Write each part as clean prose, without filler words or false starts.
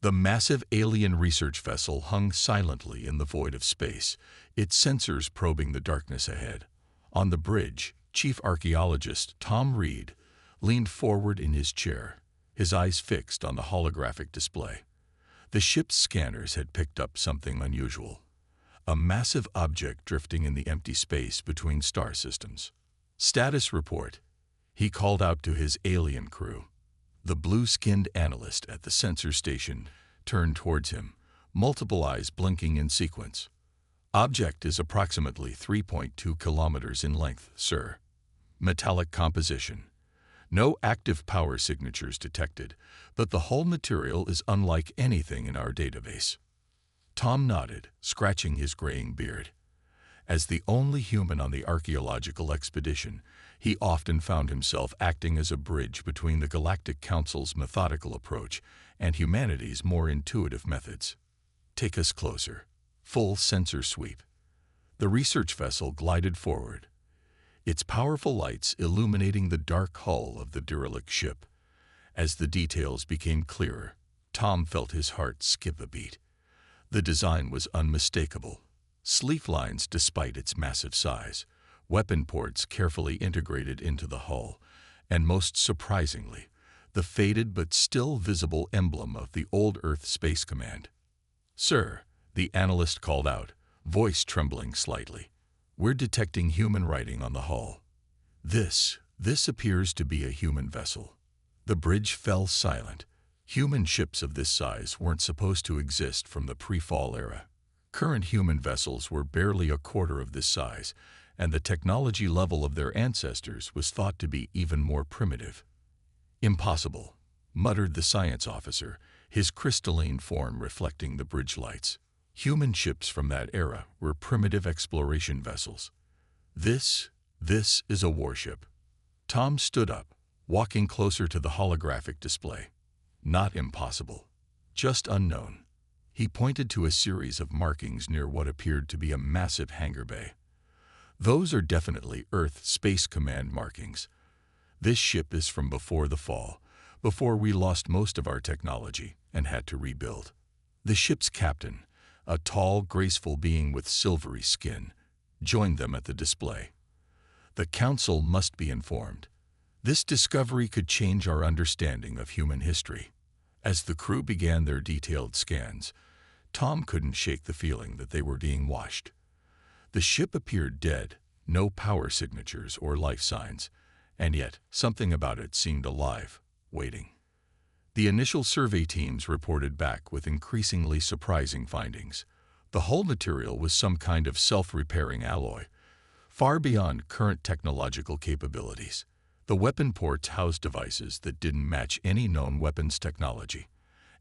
The massive alien research vessel hung silently in the void of space, its sensors probing the darkness ahead. On the bridge, Chief Archaeologist Tom Reed leaned forward in his chair, his eyes fixed on the holographic display. The ship's scanners had picked up something unusual. A massive object drifting in the empty space between star systems. "Status report," he called out to his alien crew. The blue-skinned analyst at the sensor station turned towards him, multiple eyes blinking in sequence. "Object is approximately 3.2 kilometers in length, sir. Metallic composition. No active power signatures detected, but the whole material is unlike anything in our database." Tom nodded, scratching his graying beard. As the only human on the archaeological expedition, he often found himself acting as a bridge between the Galactic Council's methodical approach and humanity's more intuitive methods. "Take us closer." Full sensor sweep. The research vessel glided forward, its powerful lights illuminating the dark hull of the derelict ship. As the details became clearer, Tom felt his heart skip a beat. The design was unmistakable. Sleek lines despite its massive size, weapon ports carefully integrated into the hull, and most surprisingly, the faded but still visible emblem of the old Earth Space Command. "Sir," the analyst called out, voice trembling slightly, "we're detecting human writing on the hull. This appears to be a human vessel." The bridge fell silent. Human ships of this size weren't supposed to exist from the pre-fall era. Current human vessels were barely a quarter of this size, and the technology level of their ancestors was thought to be even more primitive. "Impossible," muttered the science officer, his crystalline form reflecting the bridge lights. Human ships from that era were primitive exploration vessels. This is a warship." Tom stood up, walking closer to the holographic display. "Not impossible, just unknown." He pointed to a series of markings near what appeared to be a massive hangar bay. "Those are definitely Earth Space Command markings. This ship is from before the fall, before we lost most of our technology and had to rebuild." The ship's captain, a tall, graceful being with silvery skin, joined them at the display. "The Council must be informed. This discovery could change our understanding of human history." As the crew began their detailed scans, Tom couldn't shake the feeling that they were being watched. The ship appeared dead, no power signatures or life signs, and yet something about it seemed alive, waiting. The initial survey teams reported back with increasingly surprising findings. The hull material was some kind of self-repairing alloy, far beyond current technological capabilities. The weapon ports housed devices that didn't match any known weapons technology.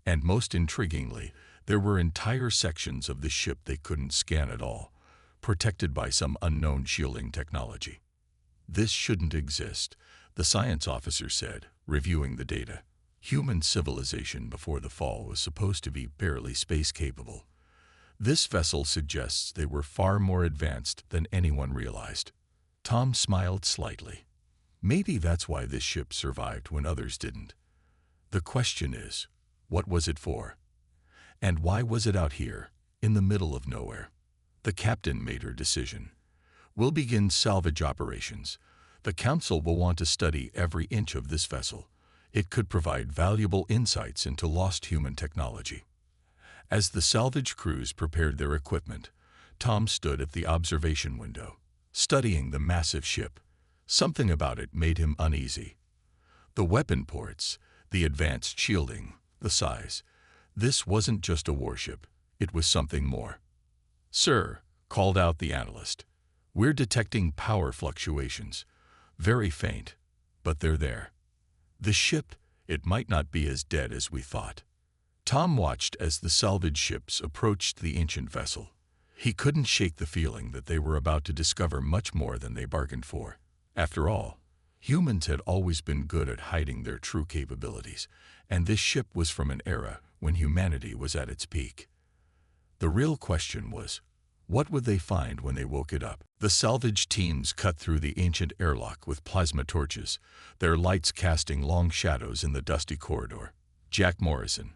And most intriguingly, there were entire sections of the ship they couldn't scan at all, protected by some unknown shielding technology. "This shouldn't exist," the science officer said, reviewing the data. Human civilization before the fall was supposed to be barely space-capable. This vessel suggests they were far more advanced than anyone realized. Tom smiled slightly. Maybe that's why this ship survived when others didn't. The question is, what was it for? And why was it out here, in the middle of nowhere? The captain made her decision. "We'll begin salvage operations. The Council will want to study every inch of this vessel. It could provide valuable insights into lost human technology." As the salvage crews prepared their equipment, Tom stood at the observation window, studying the massive ship. Something about it made him uneasy. The weapon ports, the advanced shielding, the size. This wasn't just a warship, it was something more. "Sir," called out the analyst, "we're detecting power fluctuations. Very faint, but they're there. The ship, it might not be as dead as we thought." Tom watched as the salvage ships approached the ancient vessel. He couldn't shake the feeling that they were about to discover much more than they bargained for. After all, humans had always been good at hiding their true capabilities, and this ship was from an era when humanity was at its peak. The real question was, what would they find when they woke it up? The salvage teams cut through the ancient airlock with plasma torches, their lights casting long shadows in the dusty corridor. Jack Morrison,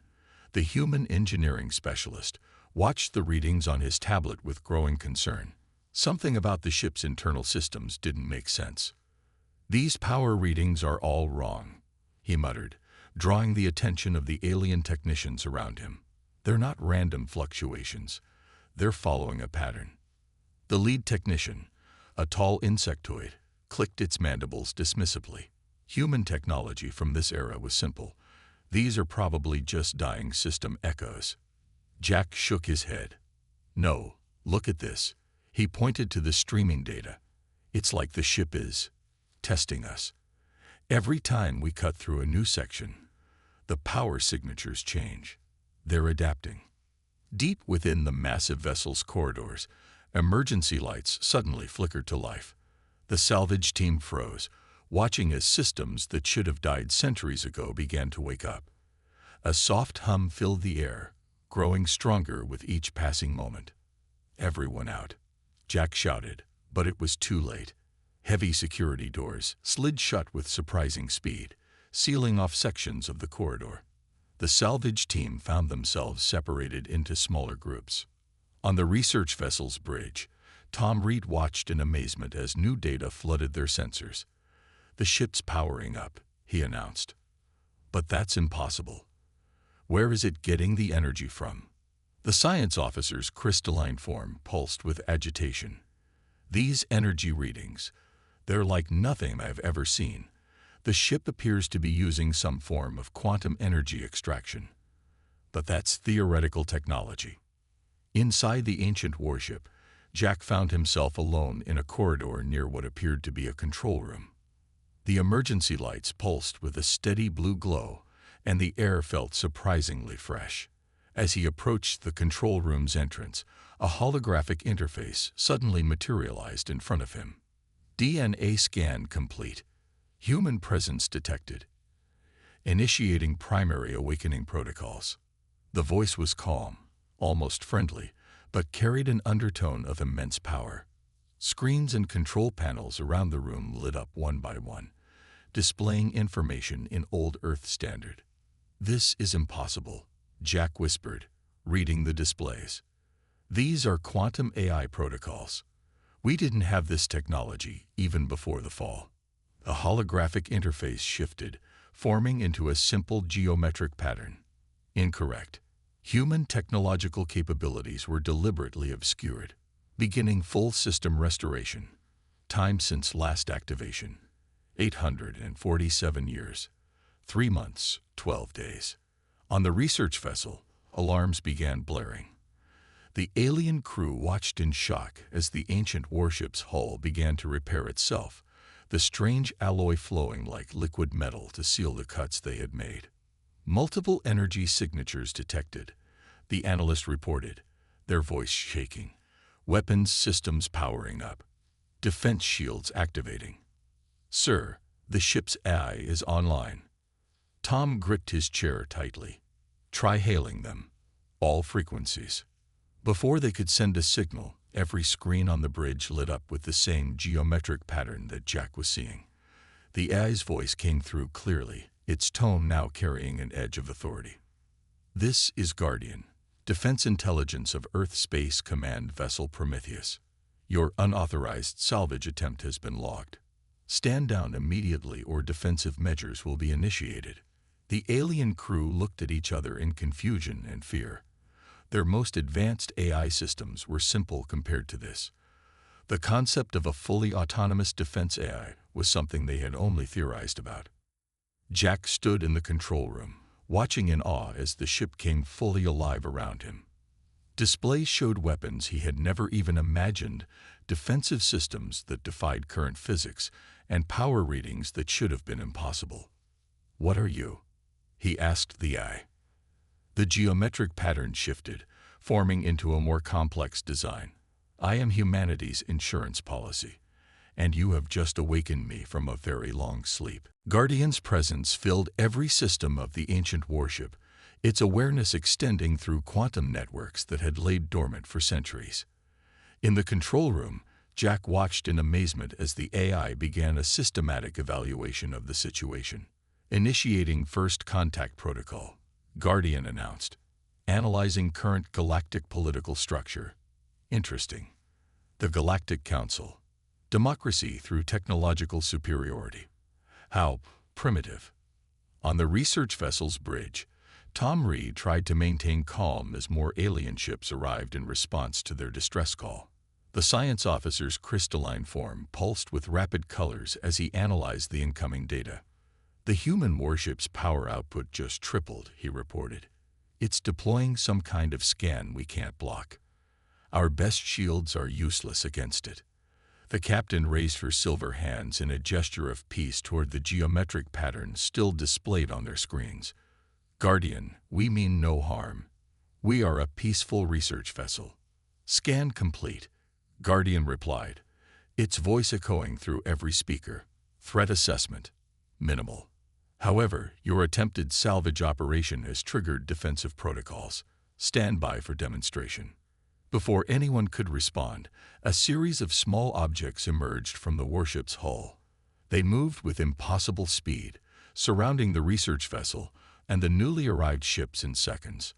The human engineering specialist watched the readings on his tablet with growing concern. Something about the ship's internal systems didn't make sense. "These power readings are all wrong," he muttered, drawing the attention of the alien technicians around him. "They're not random fluctuations. They're following a pattern." The lead technician, a tall insectoid, clicked its mandibles dismissively. Human technology from this era was simple. "These are probably just dying system echoes." Jack shook his head. "No, look at this." He pointed to the streaming data. "It's like the ship is testing us. Every time we cut through a new section, the power signatures change. They're adapting." Deep within the massive vessel's corridors, emergency lights suddenly flickered to life. The salvage team froze, watching as systems that should have died centuries ago began to wake up. A soft hum filled the air, growing stronger with each passing moment. "Everyone out," Jack shouted, but it was too late. Heavy security doors slid shut with surprising speed, sealing off sections of the corridor. The salvage team found themselves separated into smaller groups. On the research vessel's bridge, Tom Reed watched in amazement as new data flooded their sensors. "The ship's powering up," he announced. "But that's impossible. Where is it getting the energy from?" The science officer's crystalline form pulsed with agitation. "These energy readings, they're like nothing I've ever seen. The ship appears to be using some form of quantum energy extraction. But that's theoretical technology." Inside the ancient warship, Jack found himself alone in a corridor near what appeared to be a control room. The emergency lights pulsed with a steady blue glow, and the air felt surprisingly fresh. As he approached the control room's entrance, a holographic interface suddenly materialized in front of him. "DNA scan complete. Human presence detected. Initiating primary awakening protocols." The voice was calm, almost friendly, but carried an undertone of immense power. Screens and control panels around the room lit up one by one, displaying information in Old Earth standard. "This is impossible," Jack whispered, reading the displays. "These are quantum AI protocols. We didn't have this technology even before the fall." A holographic interface shifted, forming into a simple geometric pattern. "Incorrect. Human technological capabilities were deliberately obscured. Beginning full system restoration. Time since last activation: 847 years. 3 months, 12 days. On the research vessel, alarms began blaring. The alien crew watched in shock as the ancient warship's hull began to repair itself, the strange alloy flowing like liquid metal to seal the cuts they had made. "Multiple energy signatures detected," the analyst reported, their voice shaking. "Weapons systems powering up. Defense shields activating." "Sir, the ship's AI is online." Tom gripped his chair tightly. "Try hailing them. All frequencies." Before they could send a signal, every screen on the bridge lit up with the same geometric pattern that Jack was seeing. The AI's voice came through clearly, its tone now carrying an edge of authority. "This is Guardian, Defense Intelligence of Earth Space Command Vessel Prometheus. Your unauthorized salvage attempt has been logged. Stand down immediately or defensive measures will be initiated." The alien crew looked at each other in confusion and fear. Their most advanced AI systems were simple compared to this. The concept of a fully autonomous defense AI was something they had only theorized about. Jack stood in the control room, watching in awe as the ship came fully alive around him. Displays showed weapons he had never even imagined, defensive systems that defied current physics, and power readings that should have been impossible. "What are you?" he asked the AI. The geometric pattern shifted, forming into a more complex design. "I am humanity's insurance policy, and you have just awakened me from a very long sleep." Guardian's presence filled every system of the ancient warship, its awareness extending through quantum networks that had laid dormant for centuries. In the control room, Jack watched in amazement as the AI began a systematic evaluation of the situation. "Initiating first contact protocol," Guardian announced. Analyzing current galactic political structure. Interesting. The Galactic Council. Democracy through technological superiority. How primitive. On the research vessel's bridge, Tom Reed tried to maintain calm as more alien ships arrived in response to their distress call. The science officer's crystalline form pulsed with rapid colors as he analyzed the incoming data. The human warship's power output just tripled, he reported. It's deploying some kind of scan we can't block. Our best shields are useless against it. The captain raised her silver hands in a gesture of peace toward the geometric pattern still displayed on their screens. Guardian, we mean no harm. We are a peaceful research vessel. Scan complete, Guardian replied, its voice echoing through every speaker. Threat assessment. Minimal. However, your attempted salvage operation has triggered defensive protocols. Stand by for demonstration. Before anyone could respond, a series of small objects emerged from the warship's hull. They moved with impossible speed, surrounding the research vessel and the newly arrived ships in seconds.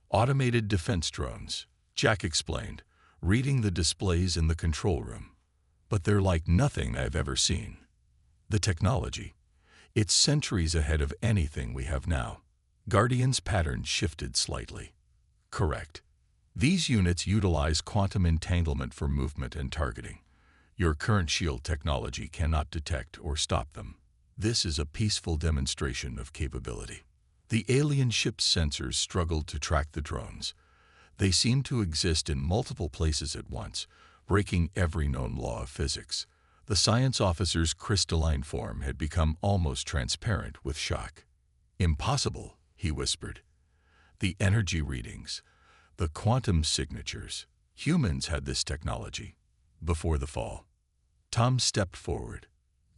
Automated defense drones, Jack explained, reading the displays in the control room. But they're like nothing I've ever seen. The technology. It's centuries ahead of anything we have now. Guardian's pattern shifted slightly. Correct. These units utilize quantum entanglement for movement and targeting. Your current shield technology cannot detect or stop them. This is a peaceful demonstration of capability. The alien ship's sensors struggled to track the drones. They seemed to exist in multiple places at once, breaking every known law of physics. The science officer's crystalline form had become almost transparent with shock. Impossible, he whispered. The energy readings, the quantum signatures. Humans had this technology. Before the fall. Tom stepped forward.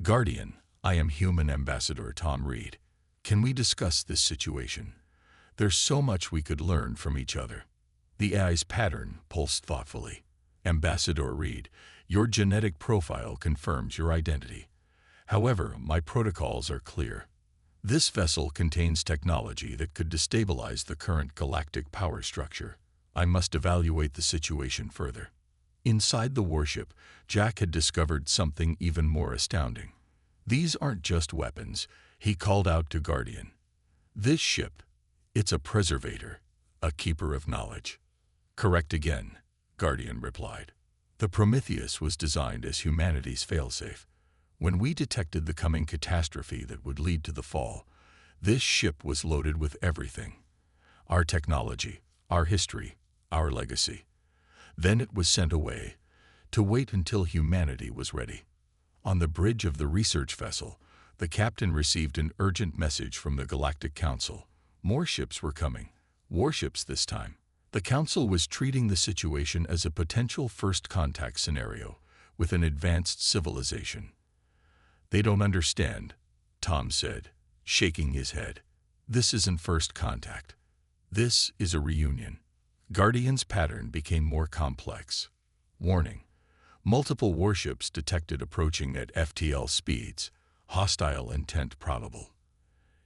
Guardian, I am Human Ambassador Tom Reed. Can we discuss this situation? There's so much we could learn from each other. The AI's pattern pulsed thoughtfully. Ambassador Reed, your genetic profile confirms your identity. However, my protocols are clear. This vessel contains technology that could destabilize the current galactic power structure. I must evaluate the situation further. Inside the warship, Jack had discovered something even more astounding. These aren't just weapons, he called out to Guardian. This ship, it's a preservator, a keeper of knowledge. Correct again, Guardian replied. The Prometheus was designed as humanity's failsafe. When we detected the coming catastrophe that would lead to the fall, this ship was loaded with everything. Our technology, our history, our legacy. Then it was sent away, to wait until humanity was ready. On the bridge of the research vessel, the captain received an urgent message from the Galactic Council. More ships were coming. Warships this time. The Council was treating the situation as a potential first contact scenario with an advanced civilization. They don't understand, Tom said, shaking his head. This isn't first contact. This is a reunion. Guardian's pattern became more complex. Warning. Multiple warships detected approaching at FTL speeds. Hostile intent probable.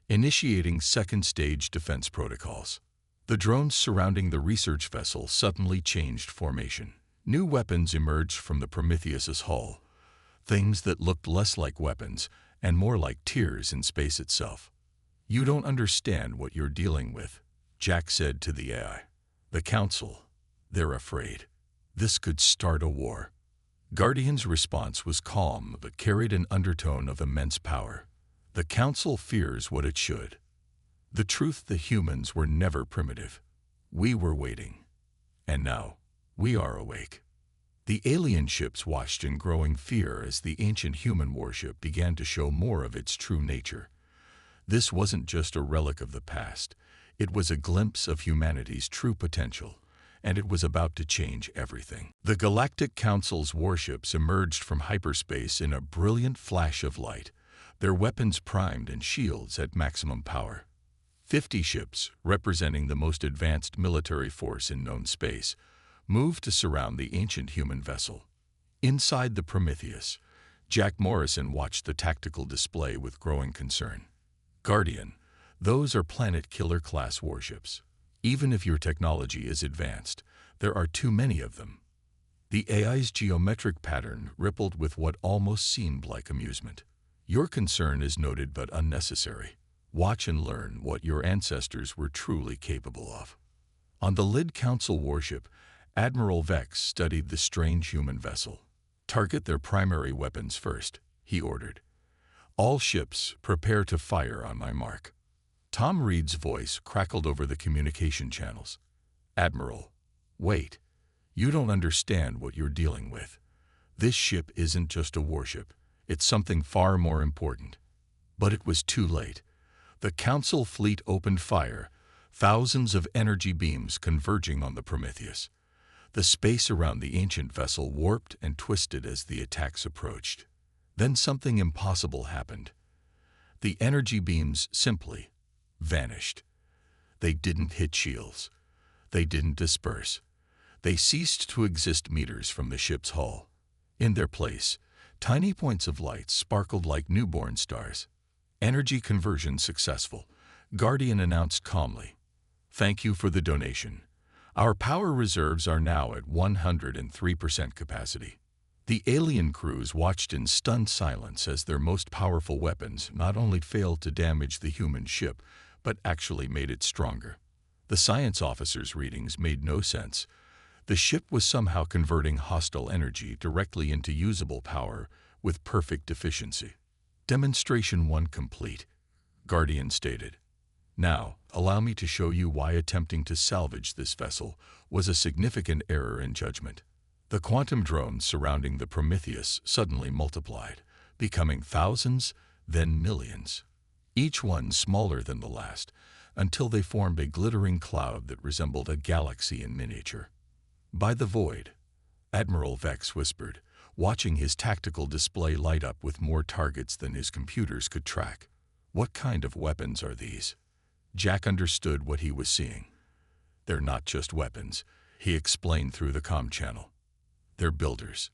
Initiating second-stage defense protocols. The drones surrounding the research vessel suddenly changed formation. New weapons emerged from the Prometheus's hull. Things that looked less like weapons and more like tears in space itself. You don't understand what you're dealing with, Jack said to the AI. The Council, they're afraid. This could start a war. Guardian's response was calm but carried an undertone of immense power. The Council fears what it should. The truth, the humans were never primitive. We were waiting. And now, we are awake. The alien ships watched in growing fear as the ancient human warship began to show more of its true nature. This wasn't just a relic of the past. It was a glimpse of humanity's true potential, and it was about to change everything. The Galactic Council's warships emerged from hyperspace in a brilliant flash of light, their weapons primed and shields at maximum power. 50 ships, representing the most advanced military force in known space, moved to surround the ancient human vessel. Inside the Prometheus, Jack Morrison watched the tactical display with growing concern. Guardian, those are planet killer-class warships. Even if your technology is advanced, there are too many of them. The AI's geometric pattern rippled with what almost seemed like amusement. Your concern is noted but unnecessary. Watch and learn what your ancestors were truly capable of. On the Lid Council warship, Admiral Vex studied the strange human vessel. Target their primary weapons first, he ordered. All ships, prepare to fire on my mark. Tom Reed's voice crackled over the communication channels. Admiral, wait. You don't understand what you're dealing with. This ship isn't just a warship. It's something far more important. But it was too late. The Council fleet opened fire, thousands of energy beams converging on the Prometheus. The space around the ancient vessel warped and twisted as the attacks approached. Then something impossible happened. The energy beams simply vanished. They didn't hit shields. They didn't disperse. They ceased to exist meters from the ship's hull. In their place, tiny points of light sparkled like newborn stars. Energy conversion successful, Guardian announced calmly. Thank you for the donation. Our power reserves are now at 103% capacity. The alien crews watched in stunned silence as their most powerful weapons not only failed to damage the human ship, but actually made it stronger. The science officer's readings made no sense. The ship was somehow converting hostile energy directly into usable power with perfect efficiency. Demonstration 1 complete, Guardian stated. Now, allow me to show you why attempting to salvage this vessel was a significant error in judgment. The quantum drones surrounding the Prometheus suddenly multiplied, becoming thousands, then millions, each one smaller than the last, until they formed a glittering cloud that resembled a galaxy in miniature. By the void, Admiral Vex whispered, watching his tactical display light up with more targets than his computers could track. What kind of weapons are these? Jack understood what he was seeing. They're not just weapons, he explained through the comm channel. They're builders,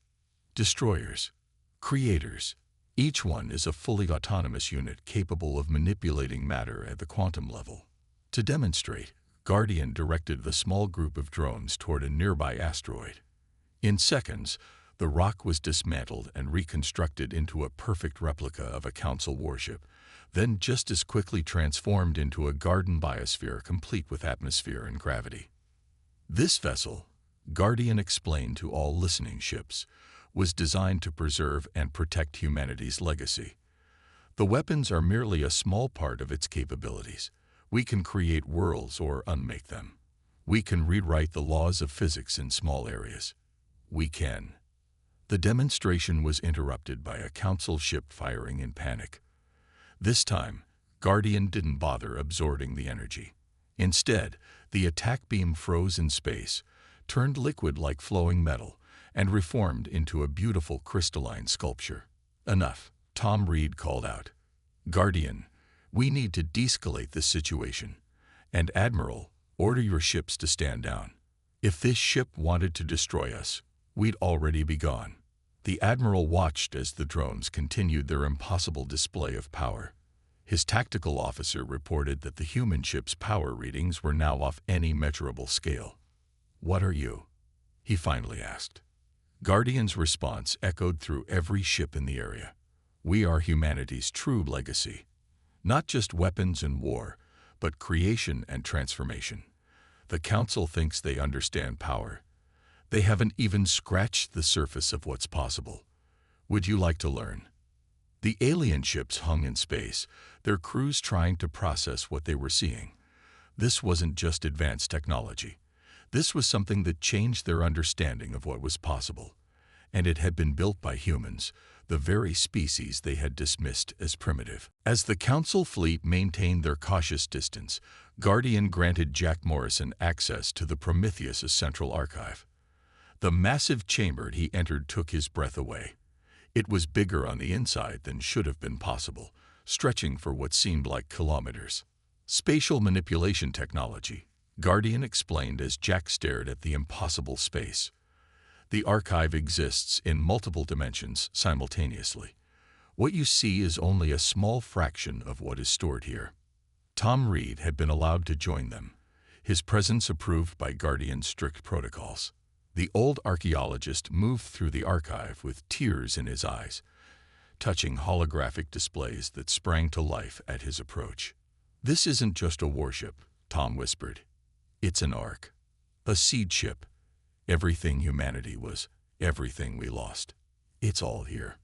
destroyers, creators. Each one is a fully autonomous unit capable of manipulating matter at the quantum level. To demonstrate, Guardian directed the small group of drones toward a nearby asteroid. In seconds, the rock was dismantled and reconstructed into a perfect replica of a Council warship, then just as quickly transformed into a garden biosphere complete with atmosphere and gravity. This vessel, Guardian explained to all listening ships, was designed to preserve and protect humanity's legacy. The weapons are merely a small part of its capabilities. We can create worlds or unmake them. We can rewrite the laws of physics in small areas. We can. The demonstration was interrupted by a Council ship firing in panic. This time, Guardian didn't bother absorbing the energy. Instead, the attack beam froze in space, turned liquid like flowing metal, and reformed into a beautiful crystalline sculpture. Enough, Tom Reed called out. Guardian, we need to de-escalate this situation. And Admiral, order your ships to stand down. If this ship wanted to destroy us, we'd already be gone. The Admiral watched as the drones continued their impossible display of power. His tactical officer reported that the human ship's power readings were now off any measurable scale. What are you? He finally asked. Guardian's response echoed through every ship in the area. We are humanity's true legacy. Not just weapons and war, but creation and transformation. The Council thinks they understand power. They haven't even scratched the surface of what's possible. Would you like to learn? The alien ships hung in space, their crews trying to process what they were seeing. This wasn't just advanced technology. This was something that changed their understanding of what was possible. And it had been built by humans, the very species they had dismissed as primitive. As the Council fleet maintained their cautious distance, Guardian granted Jack Morrison access to the Prometheus' central archive. The massive chamber he entered took his breath away. It was bigger on the inside than should have been possible, stretching for what seemed like kilometers. Spatial manipulation technology, Guardian explained as Jack stared at the impossible space. The archive exists in multiple dimensions simultaneously. What you see is only a small fraction of what is stored here. Tom Reed had been allowed to join them. his presence approved by Guardian's strict protocols. The old archaeologist moved through the archive with tears in his eyes, touching holographic displays that sprang to life at his approach. "This isn't just a warship," Tom whispered. "It's an ark. A seed ship. Everything humanity was, everything we lost. It's all here."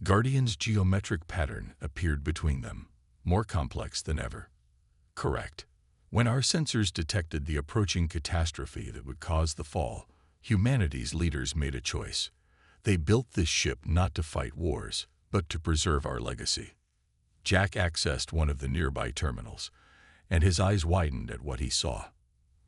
Guardian's geometric pattern appeared between them, more complex than ever. "Correct. When our sensors detected the approaching catastrophe that would cause the fall, humanity's leaders made a choice. They built this ship not to fight wars, but to preserve our legacy." Jack accessed one of the nearby terminals, and his eyes widened at what he saw.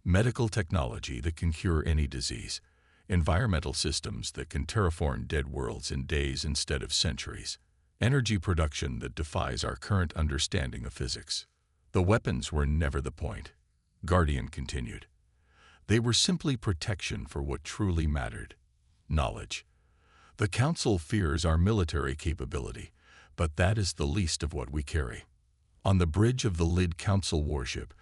Medical technology that can cure any disease, environmental systems that can terraform dead worlds in days instead of centuries, energy production that defies our current understanding of physics. The weapons were never the point, Guardian continued. They were simply protection for what truly mattered: knowledge. The Council fears our military capability, but that is the least of what we carry. On the bridge of the Lid Council warship,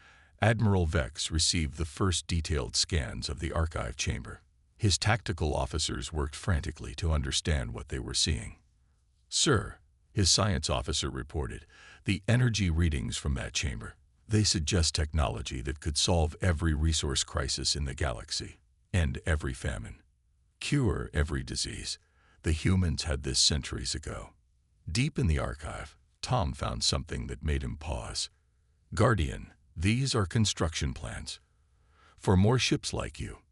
Admiral Vex received the first detailed scans of the archive chamber. His tactical officers worked frantically to understand what they were seeing. "Sir," his science officer reported, "the energy readings from that chamber, they suggest technology that could solve every resource crisis in the galaxy, end every famine, cure every disease. The humans had this centuries ago." Deep in the archive, Tom found something that made him pause. "Guardian, these are construction plans. For more ships like you."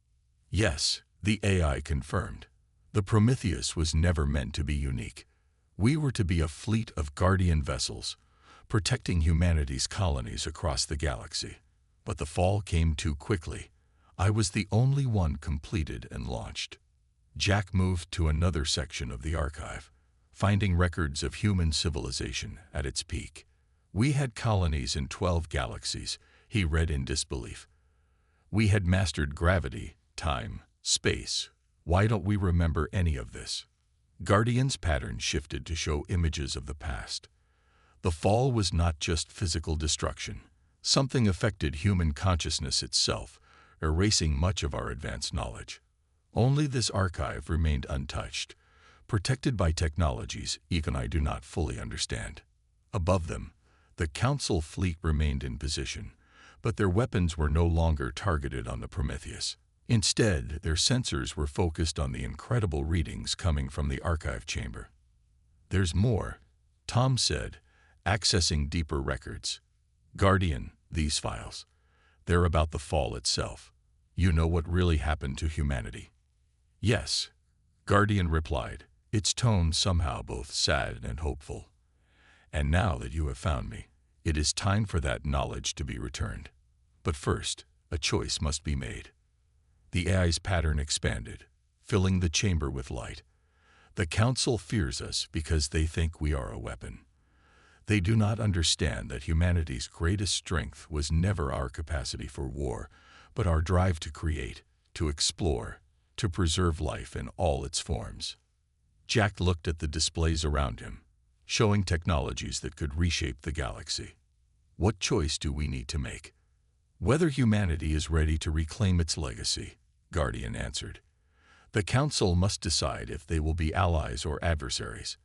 "Yes," the AI confirmed. "The Prometheus was never meant to be unique. We were to be a fleet of Guardian vessels, protecting humanity's colonies across the galaxy. But the fall came too quickly. I was the only one completed and launched." Jack moved to another section of the archive, finding records of human civilization at its peak. "We had colonies in 12 galaxies," he read in disbelief. "We had mastered gravity, time, space. Why don't we remember any of this?" Guardian's pattern shifted to show images of the past. The fall was not just physical destruction. Something affected human consciousness itself, erasing much of our advanced knowledge. Only this archive remained untouched, protected by technologies even I do not fully understand. Above them, the Council fleet remained in position, but their weapons were no longer targeted on the Prometheus. Instead, their sensors were focused on the incredible readings coming from the archive chamber. "There's more," Tom said, accessing deeper records. "Guardian, these files. They're about the fall itself. You know what really happened to humanity?" "Yes," Guardian replied, its tone somehow both sad and hopeful. "And now that you have found me, it is time for that knowledge to be returned. But first, a choice must be made." The AI's pattern expanded, filling the chamber with light. "The Council fears us because they think we are a weapon. They do not understand that humanity's greatest strength was never our capacity for war, but our drive to create, to explore, to preserve life in all its forms." Jack looked at the displays around him, showing technologies that could reshape the galaxy. "What choice do we need to make?" "Whether humanity is ready to reclaim its legacy," Guardian answered. "The Council must decide if they will be allies or adversaries,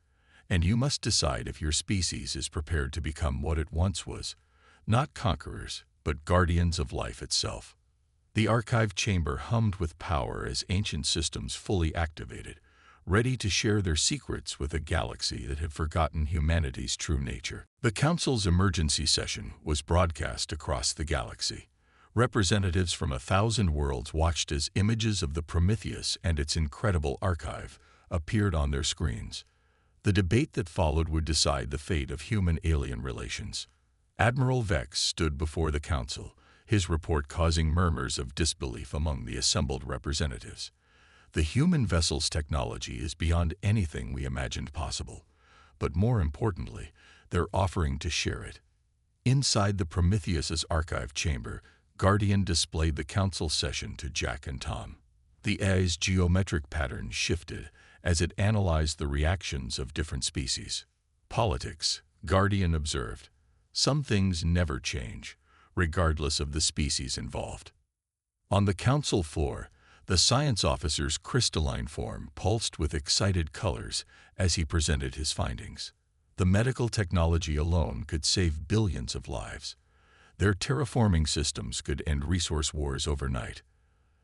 and you must decide if your species is prepared to become what it once was, not conquerors, but guardians of life itself." The archive chamber hummed with power as ancient systems fully activated, ready to share their secrets with a galaxy that had forgotten humanity's true nature. The Council's emergency session was broadcast across the galaxy. Representatives from 1,000 worlds watched as images of the Prometheus and its incredible archive appeared on their screens. The debate that followed would decide the fate of human-alien relations. Admiral Vex stood before the Council, his report causing murmurs of disbelief among the assembled representatives. "The human vessel's technology is beyond anything we imagined possible, but more importantly, they're offering to share it." Inside the Prometheus's archive chamber, Guardian displayed the Council session to Jack and Tom. The AI's geometric pattern shifted as it analyzed the reactions of different species. "Politics," Guardian observed. "Some things never change. regardless of the species involved. On the council floor, the science officer's crystalline form pulsed with excited colors as he presented his findings. The medical technology alone could save billions of lives. Their terraforming systems could end resource wars overnight.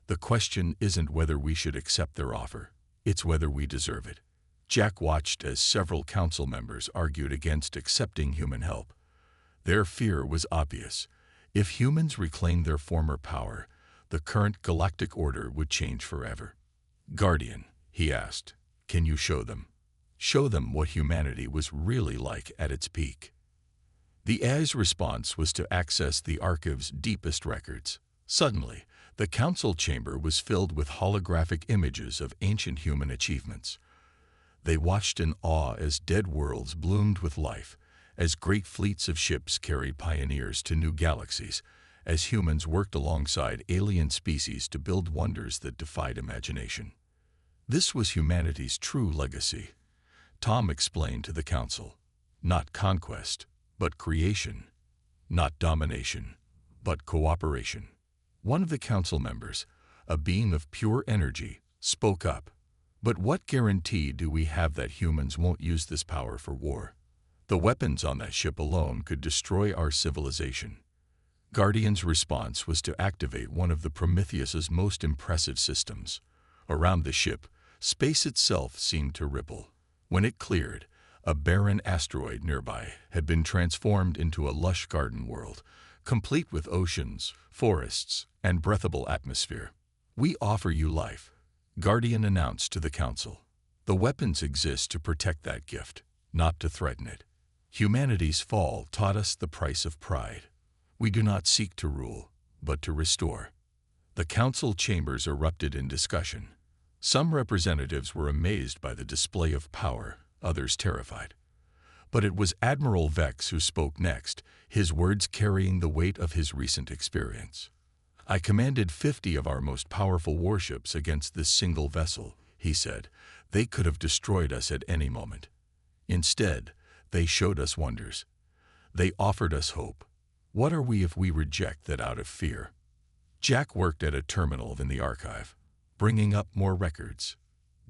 The question isn't whether we should accept their offer, it's whether we deserve it. Jack watched as several council members argued against accepting human help. Their fear was obvious. If humans reclaimed their former power, the current galactic order would change forever. Guardian, he asked, can you show them? Show them what humanity was really like at its peak. The AI's response was to access the archive's deepest records. Suddenly, the council chamber was filled with holographic images of ancient human achievements. They watched in awe as dead worlds bloomed with life, as great fleets of ships carried pioneers to new galaxies, as humans worked alongside alien species to build wonders that defied imagination. This was humanity's true legacy. Tom explained to the council. Not conquest, but creation. Not domination, but cooperation. One of the council members, a being of pure energy, spoke up. But what guarantee do we have that humans won't use this power for war? The weapons on that ship alone could destroy our civilization. Guardian's response was to activate one of the Prometheus's most impressive systems. Around the ship, space itself seemed to ripple. When it cleared, a barren asteroid nearby had been transformed into a lush garden world, complete with oceans, forests, and breathable atmosphere. We offer you life, Guardian announced to the council. The weapons exist to protect that gift, not to threaten it. Humanity's fall taught us the price of pride. We do not seek to rule, but to restore. The council chambers erupted in discussion. Some representatives were amazed by the display of power, others terrified. But it was Admiral Vex who spoke next, his words carrying the weight of his recent experience. I commanded 50 of our most powerful warships against this single vessel, he said. They could have destroyed us at any moment. Instead, they showed us wonders. They offered us hope. What are we if we reject that out of fear? Jack worked at a terminal in the archive, bringing up more records.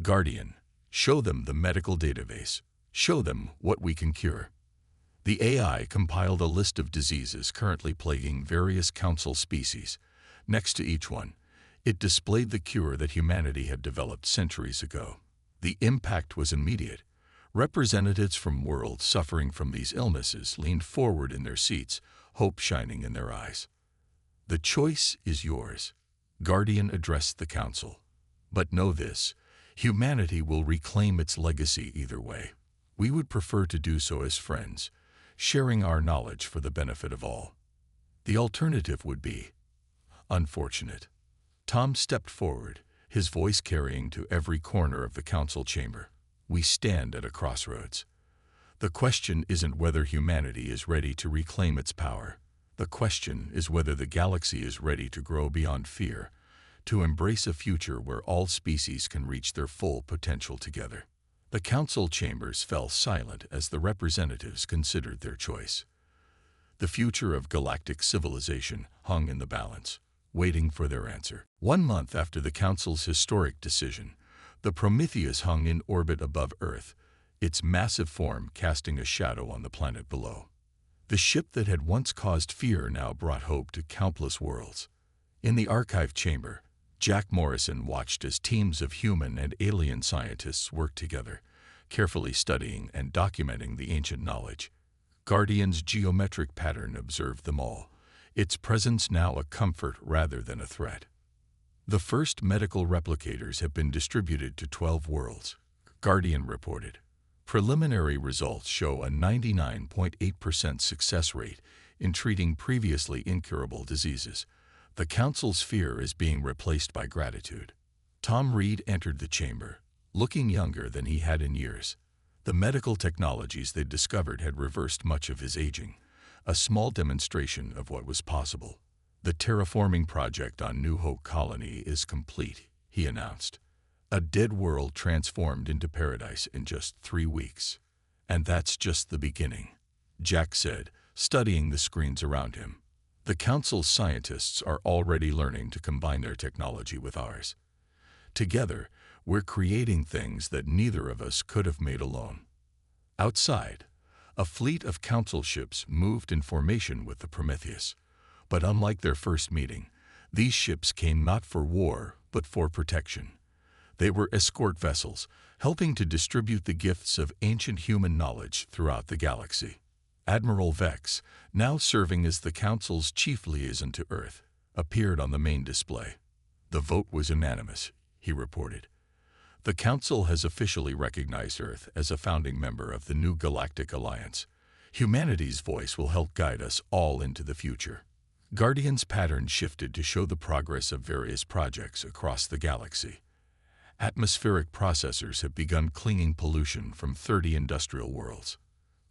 Guardian, show them the medical database. Show them what we can cure. The AI compiled a list of diseases currently plaguing various council species. Next to each one, it displayed the cure that humanity had developed centuries ago. The impact was immediate. Representatives from worlds suffering from these illnesses leaned forward in their seats, hope shining in their eyes. The choice is yours, Guardian addressed the council. But know this, humanity will reclaim its legacy either way. We would prefer to do so as friends, sharing our knowledge for the benefit of all. The alternative would be unfortunate. Tom stepped forward, his voice carrying to every corner of the council chamber. We stand at a crossroads. The question isn't whether humanity is ready to reclaim its power. The question is whether the galaxy is ready to grow beyond fear, to embrace a future where all species can reach their full potential together. The council chambers fell silent as the representatives considered their choice. The future of galactic civilization hung in the balance, waiting for their answer. 1 month after the council's historic decision, the Prometheus hung in orbit above Earth, its massive form casting a shadow on the planet below. The ship that had once caused fear now brought hope to countless worlds. In the archive chamber, Jack Morrison watched as teams of human and alien scientists worked together, carefully studying and documenting the ancient knowledge. Guardian's geometric pattern observed them all, its presence now a comfort rather than a threat. The first medical replicators have been distributed to 12 worlds, Guardian reported. Preliminary results show a 99.8% success rate in treating previously incurable diseases. The council's fear is being replaced by gratitude. Tom Reed entered the chamber, looking younger than he had in years. The medical technologies they'd discovered had reversed much of his aging, a small demonstration of what was possible. The terraforming project on New Hope Colony is complete, he announced. A dead world transformed into paradise in just 3 weeks. And that's just the beginning, Jack said, studying the screens around him. The Council's scientists are already learning to combine their technology with ours. Together, we're creating things that neither of us could have made alone. Outside, a fleet of Council ships moved in formation with the Prometheus. But unlike their first meeting, these ships came not for war, but for protection. They were escort vessels, helping to distribute the gifts of ancient human knowledge throughout the galaxy. Admiral Vex, now serving as the Council's chief liaison to Earth, appeared on the main display. The vote was unanimous, he reported. The Council has officially recognized Earth as a founding member of the new Galactic Alliance. Humanity's voice will help guide us all into the future. Guardian's pattern shifted to show the progress of various projects across the galaxy. Atmospheric processors have begun cleaning pollution from 30 industrial worlds.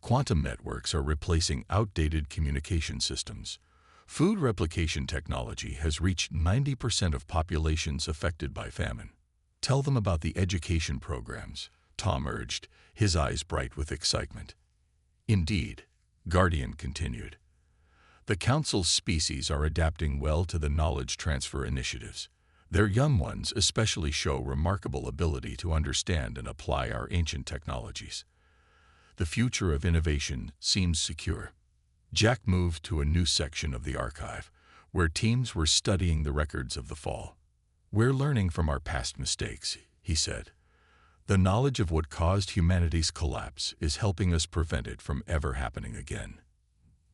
Quantum networks are replacing outdated communication systems. Food replication technology has reached 90% of populations affected by famine. Tell them about the education programs, Tom urged, his eyes bright with excitement. Indeed, Guardian continued. The Council's species are adapting well to the knowledge transfer initiatives. Their young ones especially show remarkable ability to understand and apply our ancient technologies. The future of innovation seems secure. Jack moved to a new section of the archive, where teams were studying the records of the fall. We're learning from our past mistakes, he said. The knowledge of what caused humanity's collapse is helping us prevent it from ever happening again.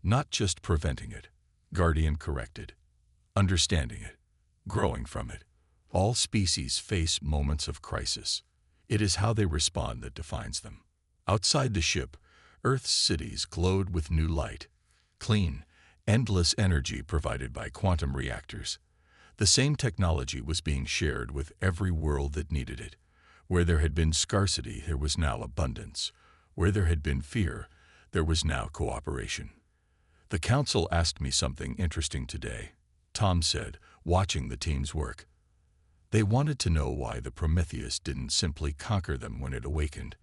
Not just preventing it, Guardian corrected. Understanding it, growing from it. All species face moments of crisis. It is how they respond that defines them. Outside the ship, Earth's cities glowed with new light. Clean, endless energy provided by quantum reactors. The same technology was being shared with every world that needed it. Where there had been scarcity, there was now abundance. Where there had been fear, there was now cooperation. The Council asked me something interesting today, Tom said, watching the team's work. They wanted to know why the Prometheus didn't simply conquer them when it awakened.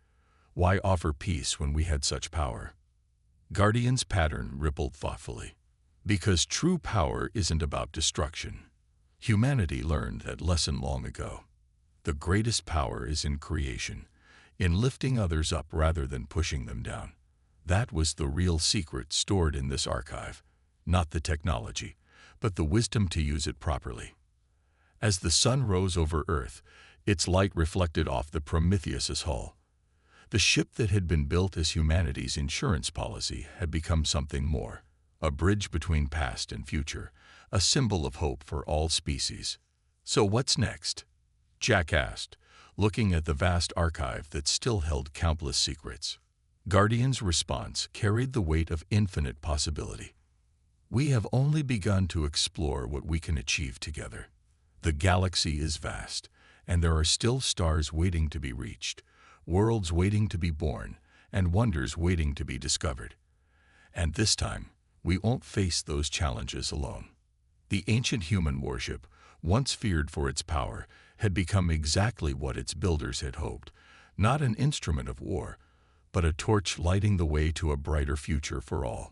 Why offer peace when we had such power? Guardian's pattern rippled thoughtfully. Because true power isn't about destruction. Humanity learned that lesson long ago. The greatest power is in creation, in lifting others up rather than pushing them down. That was the real secret stored in this archive, not the technology, but the wisdom to use it properly. As the sun rose over Earth, its light reflected off the Prometheus's hull. The ship that had been built as humanity's insurance policy had become something more, a bridge between past and future, a symbol of hope for all species. So what's next? Jack asked, looking at the vast archive that still held countless secrets. Guardian's response carried the weight of infinite possibility. We have only begun to explore what we can achieve together. The galaxy is vast, and there are still stars waiting to be reached, worlds waiting to be born, and wonders waiting to be discovered. And this time, we won't face those challenges alone. The ancient human warship, once feared for its power, had become exactly what its builders had hoped, not an instrument of war, but a torch lighting the way to a brighter future for all.